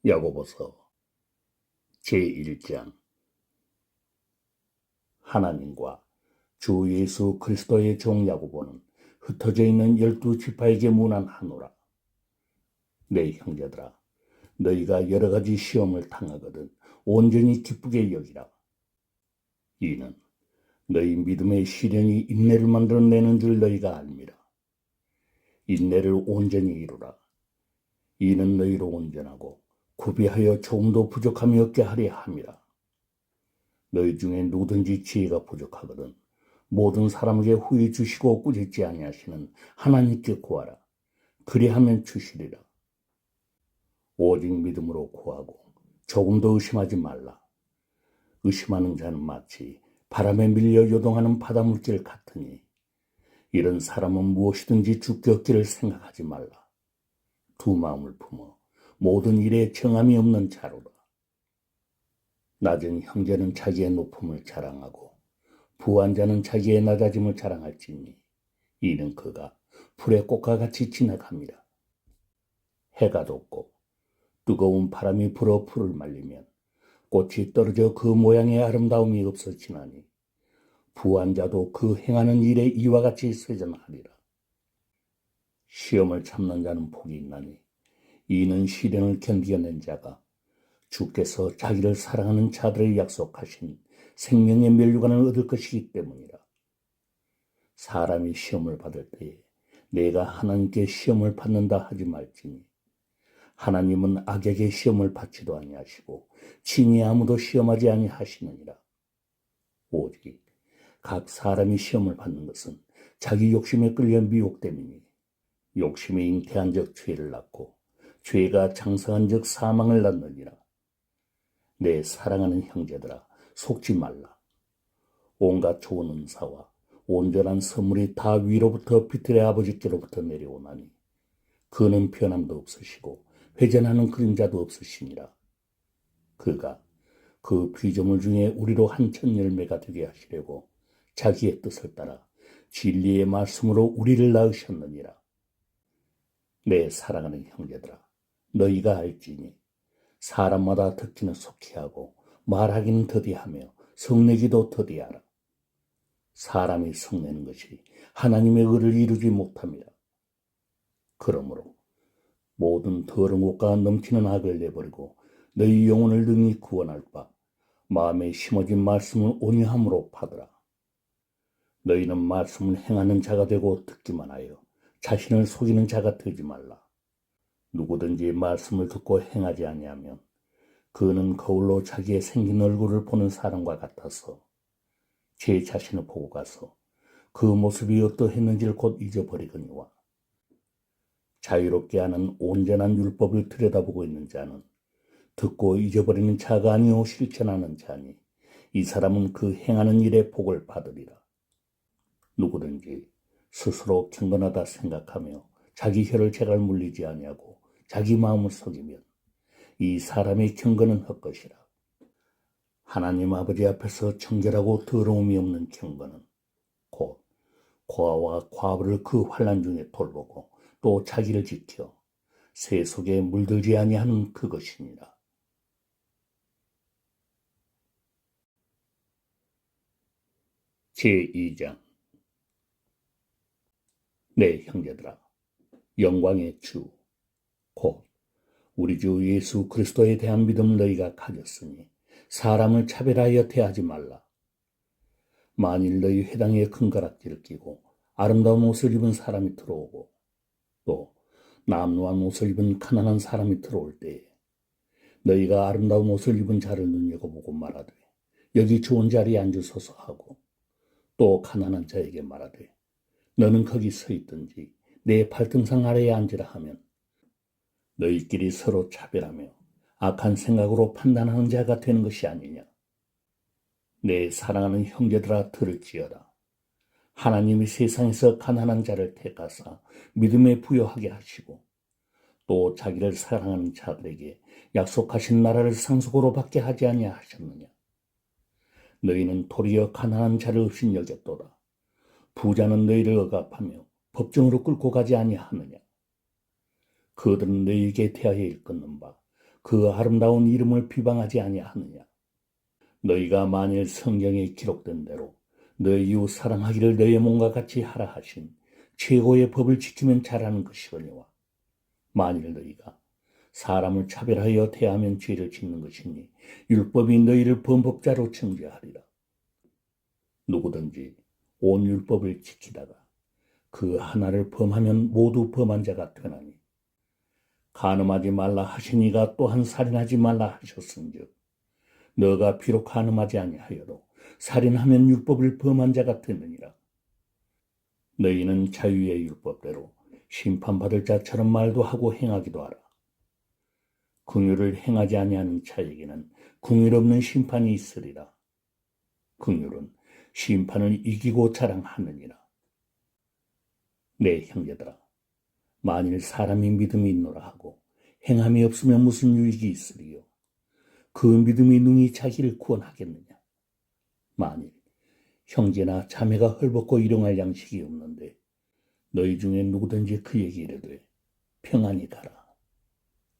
야고보서 제1장. 하나님과 주 예수 그리스도의 종 야고보는 흩어져 있는 12지파에게 문안하노라. 내 형제들아, 너희가 여러 가지 시험을 당하거든 온전히 기쁘게 여기라. 이는 너희 믿음의 시련이 인내를 만들어내는 줄 너희가 알미라. 인내를 온전히 이루라. 이는 너희로 온전하고 구비하여 조금도 부족함이 없게 하려 함이라. 너희 중에 누구든지 지혜가 부족하거든 모든 사람에게 후히 주시고 꾸짖지 아니하시는 하나님께 구하라. 그리하면 주시리라. 오직 믿음으로 구하고 조금도 의심하지 말라. 의심하는 자는 마치 바람에 밀려 요동하는 바닷물질 같으니 이런 사람은 무엇이든지 죽게 얻기를 생각하지 말라. 두 마음을 품어 모든 일에 정함이 없는 자로라. 낮은 형제는 자기의 높음을 자랑하고 부한 자는 자기의 낮아짐을 자랑할지니 이는 그가 풀의 꽃과 같이 지나갑니다. 해가 돋고 뜨거운 바람이 불어 풀을 말리면 꽃이 떨어져 그 모양의 아름다움이 없어지나니 부한 자도 그 행하는 일에 이와 같이 쇠전하리라. 시험을 참는 자는 복이 있나니 이는 시련을 견디어낸 자가 주께서 자기를 사랑하는 자들을 약속하신 생명의 면류관을 얻을 것이기 때문이라. 사람이 시험을 받을 때에 내가 하나님께 시험을 받는다 하지 말지니 하나님은 악에게 시험을 받지도 아니하시고 친히 아무도 시험하지 아니하시느니라. 오직 각 사람이 시험을 받는 것은 자기 욕심에 끌려 미혹됨이니 욕심이 잉태한 적 죄를 낳고 죄가 장성한 적 사망을 낳느니라. 내 사랑하는 형제들아, 속지 말라. 온갖 좋은 은사와 온전한 선물이 다 위로부터 빛들의 아버지께로부터 내려오나니 그는 변함도 없으시고 회전하는 그림자도 없으시니라. 그가 그 피조물 중에 우리로 한 천 열매가 되게 하시려고 자기의 뜻을 따라 진리의 말씀으로 우리를 낳으셨느니라. 내 사랑하는 형제들아, 너희가 알지니 사람마다 듣기는 속히 하고 말하기는 더디하며 성내기도 더디하라. 사람이 성내는 것이 하나님의 의를 이루지 못함이라. 그러므로 모든 더러운 것과 넘치는 악을 내버리고 너희 영혼을 능히 구원할 바 마음에 심어진 말씀을 온유함으로 받으라. 너희는 말씀을 행하는 자가 되고 듣기만 하여 자신을 속이는 자가 되지 말라. 누구든지 말씀을 듣고 행하지 아니하면 그는 거울로 자기의 생긴 얼굴을 보는 사람과 같아서 제 자신을 보고 가서 그 모습이 어떠했는지를 곧 잊어버리거니와 자유롭게 하는 온전한 율법을 들여다보고 있는 자는 듣고 잊어버리는 자가 아니오 실천하는 자니 이 사람은 그 행하는 일에 복을 받으리라. 누구든지 스스로 경건하다 생각하며 자기 혀를 제갈 물리지 아니하고 자기 마음을 속이면 이 사람의 경건은 헛것이라. 하나님 아버지 앞에서 정결하고 더러움이 없는 경건은 곧 고아와 과부를 그 환난 중에 돌보고 또 자기를 지켜 새 속에 물들지 아니하는 그것이니라. 제2장. 내 형제들아, 영광의 주 곧 우리 주 예수 그리스도에 대한 믿음 너희가 가졌으니 사람을 차별하여 대하지 말라. 만일 너희 회당에 금가락지를 끼고 아름다운 옷을 입은 사람이 들어오고 또 남루한 옷을 입은 가난한 사람이 들어올 때에 너희가 아름다운 옷을 입은 자를 눈여겨보고 말하되 여기 좋은 자리에 앉으소서 하고 또 가난한 자에게 말하되 너는 거기 서 있든지 내 발등상 아래에 앉으라 하면 너희끼리 서로 차별하며 악한 생각으로 판단하는 자가 되는 것이 아니냐. 내 사랑하는 형제들아, 들을지어다. 하나님이 세상에서 가난한 자를 택하사 믿음에 부여하게 하시고 또 자기를 사랑하는 자들에게 약속하신 나라를 상속으로 받게 하지 아니하셨느냐. 너희는 도리어 가난한 자를 없인 여겼도다. 부자는 너희를 억압하며 법정으로 끌고 가지 아니하느냐. 그들은 너희에게 대하여 일컫는 바 그 아름다운 이름을 비방하지 아니하느냐. 너희가 만일 성경에 기록된 대로 너희 이웃 사랑하기를 너희의 몸과 같이 하라 하신 최고의 법을 지키면 잘하는 것이거니와 만일 너희가 사람을 차별하여 대하면 죄를 짓는 것이니 율법이 너희를 범법자로 정죄하리라. 누구든지 온 율법을 지키다가 그 하나를 범하면 모두 범한 자가 되나니 간음하지 말라 하시니가 또한 살인하지 말라 하셨은즉 너가 비록 간음하지 아니하여도 살인하면 율법을 범한 자가 되느니라. 너희는 자유의 율법대로 심판받을 자처럼 말도 하고 행하기도 하라. 긍휼을 행하지 아니하는 자에게는 긍휼 없는 심판이 있으리라. 긍휼은 심판을 이기고 자랑하느니라. 내 형제들아, 만일 사람이 믿음이 있노라 하고 행함이 없으면 무슨 유익이 있으리요? 그 믿음이 능히 자기를 구원하겠느냐? 만일 형제나 자매가 헐벗고 일용할 양식이 없는데 너희 중에 누구든지 그에게 이르되 평안히 가라,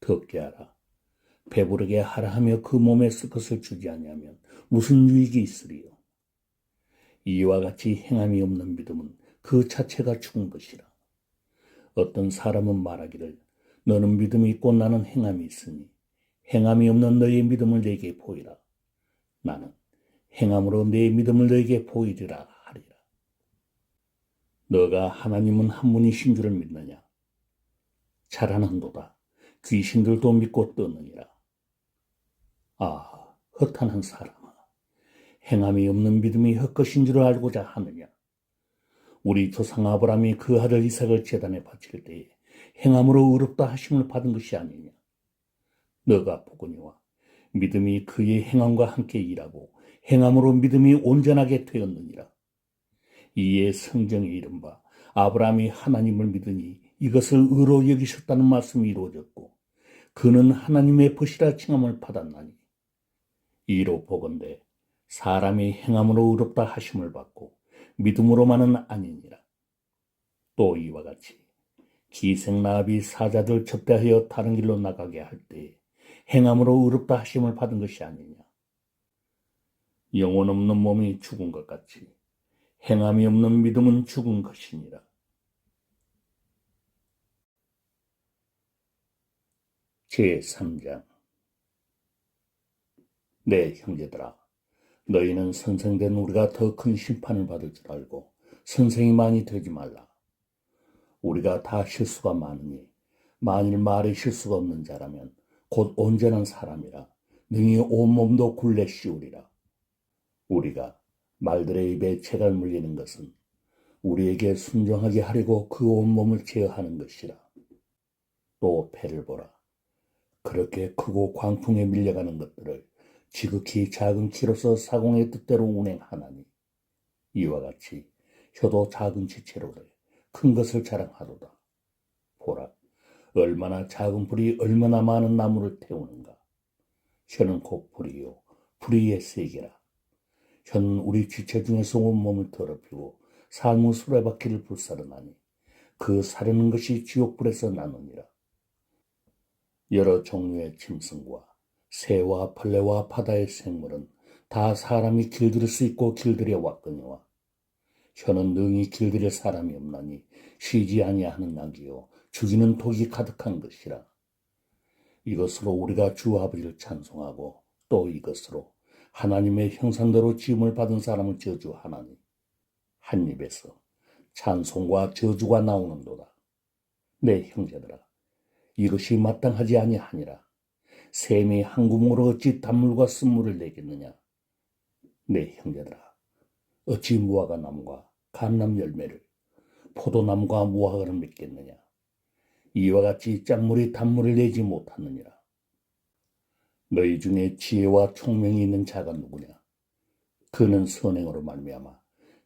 덥게 하라, 배부르게 하라 하며 그 몸에 쓸 것을 주지 아니하면 무슨 유익이 있으리요? 이와 같이 행함이 없는 믿음은 그 자체가 죽은 것이라. 어떤 사람은 말하기를 너는 믿음이 있고 나는 행함이 있으니 행함이 없는 너의 믿음을 내게 보이라. 나는 행함으로 내 믿음을 너에게 보이리라 하리라. 너가 하나님은 한 분이신 줄을 믿느냐? 잘하는도다. 귀신들도 믿고 떠느니라. 아, 허탄한 사람아, 행함이 없는 믿음이 헛것인 줄을 알고자 하느냐? 우리 조상 아브라함이 그 아들 이삭을 제단에 바칠 때에 행함으로 의롭다 하심을 받은 것이 아니냐? 너가 보거니와 믿음이 그의 행함과 함께 일하고 행함으로 믿음이 온전하게 되었느니라. 이에 성경에 이른바 아브라함이 하나님을 믿으니 이것을 의로 여기셨다는 말씀이 이루어졌고 그는 하나님의 벗이라 칭함을 받았나니 이로 보건대 사람이 행함으로 의롭다 하심을 받고 믿음으로만은 아니니라. 또 이와 같이 기생라합이 사자들 접대하여 다른 길로 나가게 할 때 행함으로 의롭다 하심을 받은 것이 아니냐. 영혼 없는 몸이 죽은 것 같이 행함이 없는 믿음은 죽은 것이니라. 제3장. 내 형제들아, 너희는 선생된 우리가 더 큰 심판을 받을 줄 알고 선생이 많이 되지 말라. 우리가 다 실수가 많으니 만일 말에 실수가 없는 자라면 곧 온전한 사람이라 능히 온몸도 굴레 씌우리라. 우리가 말들의 입에 채가 물리는 것은 우리에게 순종하게 하려고 그 온몸을 제어하는 것이라. 또 배를 보라. 그렇게 크고 광풍에 밀려가는 것들을 지극히 작은 키로서 사공의 뜻대로 운행하나니 이와 같이 혀도 작은 지체로되 큰 것을 자랑하도다. 보라, 얼마나 작은 불이 얼마나 많은 나무를 태우는가. 혀는 곧 불이요 불의의 세계라. 혀는 우리 지체 중에서 온몸을 더럽히고 삶의 수레바퀴를 불사르나니 그 사르는 것이 지옥불에서 나느니라. 여러 종류의 짐승과 새와 벌레와 바다의 생물은 다 사람이 길들일 수 있고 길들여 왔거니와 혀는 능히 길들일 사람이 없나니 쉬지 아니하는 낙이요 죽이는 독이 가득한 것이라. 이것으로 우리가 주 아버지를 찬송하고 또 이것으로 하나님의 형상대로 지음을 받은 사람을 저주하나니 한 입에서 찬송과 저주가 나오는도다. 내 형제들아, 이것이 마땅하지 아니하니라. 샘이 한 구멍으로 어찌 단물과 쓴물을 내겠느냐. 내 형제들아, 어찌 무화과 나무가 감람 열매를 포도나무가 무화과를 맺겠느냐. 이와 같이 짠물이 단물을 내지 못하느니라. 너희 중에 지혜와 총명이 있는 자가 누구냐. 그는 선행으로 말미암아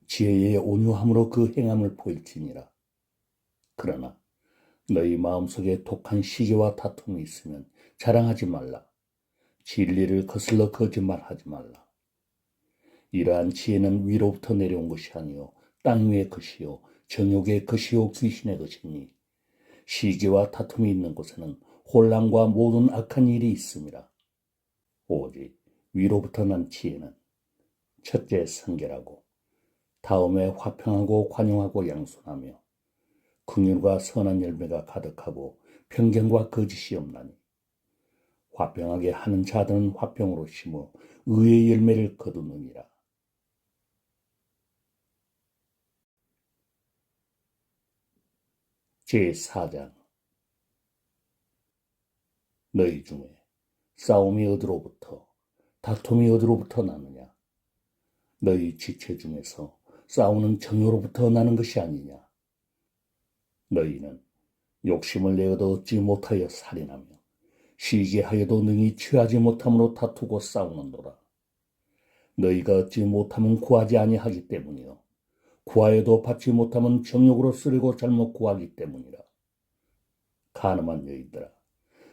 지혜의 온유함으로 그 행함을 보일지니라. 그러나 너희 마음속에 독한 시기와 다툼이 있으면 자랑하지 말라. 진리를 거슬러 거짓말하지 말라. 이러한 지혜는 위로부터 내려온 것이 아니요 땅 위의 것이요 정욕의 것이요 귀신의 것이니 시기와 다툼이 있는 곳에는 혼란과 모든 악한 일이 있음이라. 오직 위로부터 난 지혜는 첫째 성결하고 다음에 화평하고 관용하고 양순하며 긍휼과 선한 열매가 가득하고 편견과 거짓이 없나니 화평하게 하는 자들은 화평으로 심어 의의 열매를 거두느니라. 제4장. 너희 중에 싸움이 어디로부터 다툼이 어디로부터 나느냐? 너희 지체 중에서 싸우는 정욕로부터 나는 것이 아니냐? 너희는 욕심을 내어도 얻지 못하여 살인하며 시기에 하여도 능히 취하지 못함으로 다투고 싸우는도다. 너희가 얻지 못하면 구하지 아니하기 때문이요 구하여도 받지 못하면 정욕으로 쓰려고 잘못 구하기 때문이라. 가늠한 너희들아,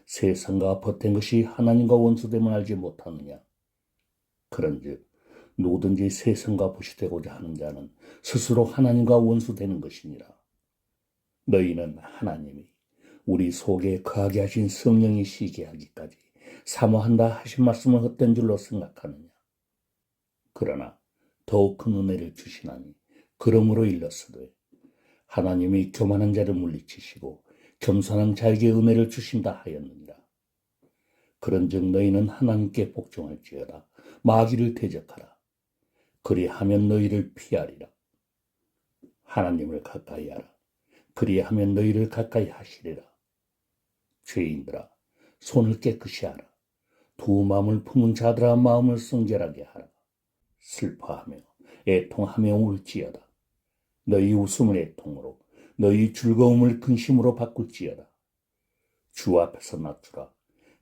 세상과 벗된 것이 하나님과 원수됨을 알지 못하느냐? 그런즉 누구든지 세상과 벗이 되고자 하는 자는 스스로 하나님과 원수되는 것이니라. 너희는 하나님이 우리 속에 거하게 하신 성령이 시게 하기까지 사모한다 하신 말씀을 헛된 줄로 생각하느냐? 그러나 더욱 큰 은혜를 주시나니 그러므로 일렀으되 하나님이 교만한 자를 물리치시고 겸손한 자에게 은혜를 주신다 하였느니라. 그런즉 너희는 하나님께 복종할지어다. 마귀를 대적하라. 그리하면 너희를 피하리라. 하나님을 가까이 하라. 그리하면 너희를 가까이 하시리라. 죄인들아, 손을 깨끗이 하라. 두 마음을 품은 자들아, 마음을 성결하게 하라. 슬퍼하며 애통하며 울지어다. 너희 웃음을 애통으로 너희 즐거움을 근심으로 바꿀지어다. 주 앞에서 낮추라.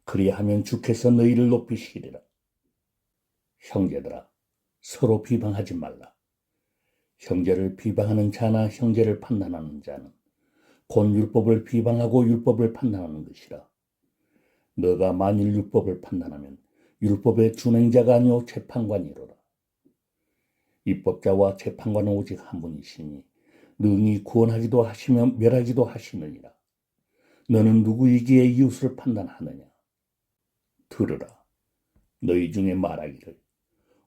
그리하면 주께서 너희를 높이시리라. 형제들아, 서로 비방하지 말라. 형제를 비방하는 자나 형제를 판단하는 자는 곧 율법을 비방하고 율법을 판단하는 것이라. 너가 만일 율법을 판단하면 율법의 준행자가 아니오 재판관이로라. 입법자와 재판관은 오직 한 분이시니 능히 구원하기도 하시며 멸하기도 하시느니라. 너는 누구이기에 이웃을 판단하느냐? 들으라. 너희 중에 말하기를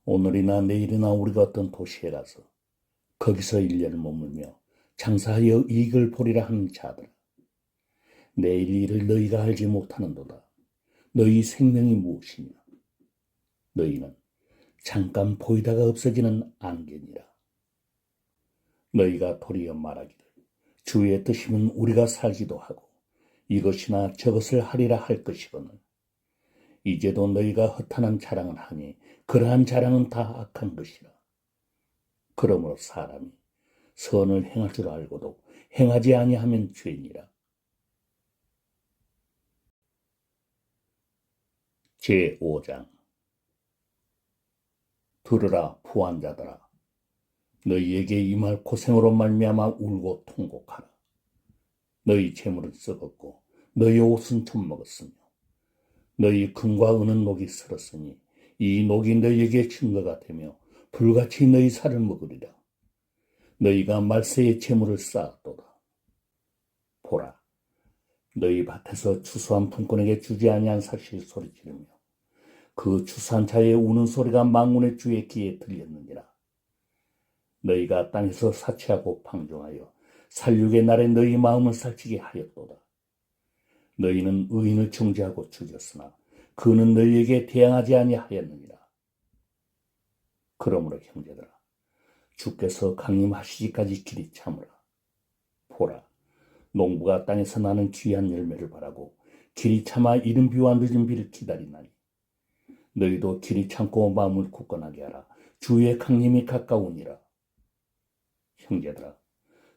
오늘이나 내일이나 우리가 어떤 도시에 가서 거기서 1년을 머물며 장사하여 이익을 보리라 하는 자들아, 내일 일을 너희가 알지 못하는도다. 너희 생명이 무엇이냐? 너희는 잠깐 보이다가 없어지는 안개니라. 너희가 도리어 말하기를 주의 뜻이면 우리가 살기도 하고 이것이나 저것을 하리라 할 것이거늘 이제도 너희가 허탄한 자랑을 하니 그러한 자랑은 다 악한 것이라. 그러므로 사람이 선을 행할 줄 알고도 행하지 아니하면 죄니라. 제5장. 들으라 부한 자들아, 너희에게 임할 고생으로 말미암아 울고 통곡하라. 너희 재물은 썩었고 너희 옷은 젖먹었으며 너희 금과 은은 녹이 슬었으니 이 녹이 너희에게 증거가 되며 불같이 너희 살을 먹으리라. 너희가 말세의 재물을 쌓았도다. 보라, 너희 밭에서 추수한 품꾼에게 주지 아니한 사실 소리지르며 그 추수한 자의 우는 소리가 만군의 주의 귀에 들렸느니라. 너희가 땅에서 사치하고 방종하여 살육의 날에 너희 마음을 살찌게 하였도다. 너희는 의인을 정죄하고 죽였으나 그는 너희에게 대항하지 아니하였느니라. 그러므로 형제들아, 주께서 강림하시기까지 길이 참으라. 보라, 농부가 땅에서 나는 귀한 열매를 바라고 길이 참아 이른 비와 늦은 비를 기다리나니 너희도 길이 참고 마음을 굳건하게 하라. 주의 강림이 가까우니라. 형제들아,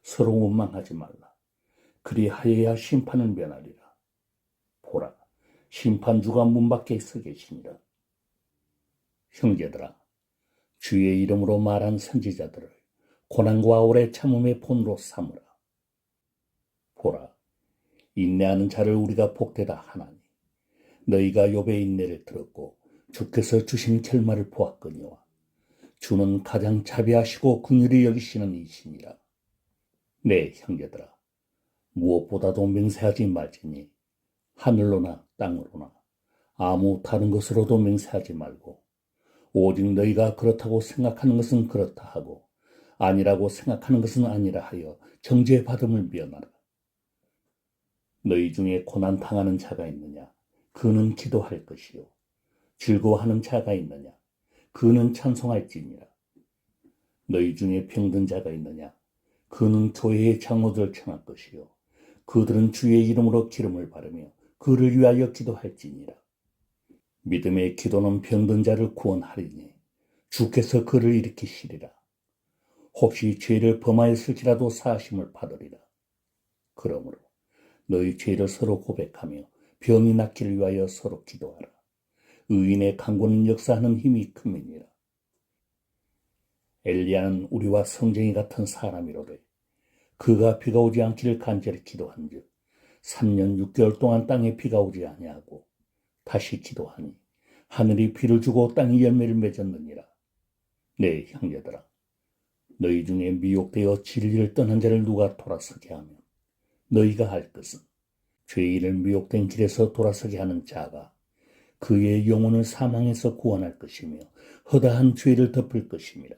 서로 원망하지 말라. 그리하여야 심판을 면하리라. 보라, 심판주가 문 밖에 서 계시니라. 형제들아, 주의 이름으로 말한 선지자들을 고난과 오래 참음의 본으로 삼으라. 보라, 인내하는 자를 우리가 복되다 하나니 너희가 욥의 인내를 들었고 주께서 주신 결말을 보았거니와 주는 가장 자비하시고 긍휼히 여기시는 이시니라. 네, 형제들아, 무엇보다도 맹세하지 말지니 하늘로나 땅으로나 아무 다른 것으로도 맹세하지 말고 오직 너희가 그렇다고 생각하는 것은 그렇다 하고 아니라고 생각하는 것은 아니라 하여 정죄받음을 미언하라. 너희 중에 고난 당하는 자가 있느냐? 그는 기도할 것이요. 즐거워하는 자가 있느냐? 그는 찬송할지니라. 너희 중에 병든 자가 있느냐? 그는 교회의 장로들을 청할 것이요. 그들은 주의 이름으로 기름을 바르며 그를 위하여 기도할지니라. 믿음의 기도는 병든 자를 구원하리니 주께서 그를 일으키시리라. 혹시 죄를 범하였을지라도 사하심을 받으리라. 그러므로 너희 죄를 서로 고백하며 병이 낫기를 위하여 서로 기도하라. 의인의 간구는 역사하는 힘이 큼이니라. 엘리야는 우리와 성정이 같은 사람이로되 그가 비가 오지 않기를 간절히 기도한즉 3년 6개월 동안 땅에 비가 오지 아니하고 다시 기도하니 하늘이 비를 주고 땅이 열매를 맺었느니라. 내 형제들아, 너희 중에 미혹되어 진리를 떠난 자를 누가 돌아서게 하면 너희가 할 것은 죄인을 미혹된 길에서 돌아서게 하는 자가 그의 영혼을 사망에서 구원할 것이며 허다한 죄를 덮을 것임이라.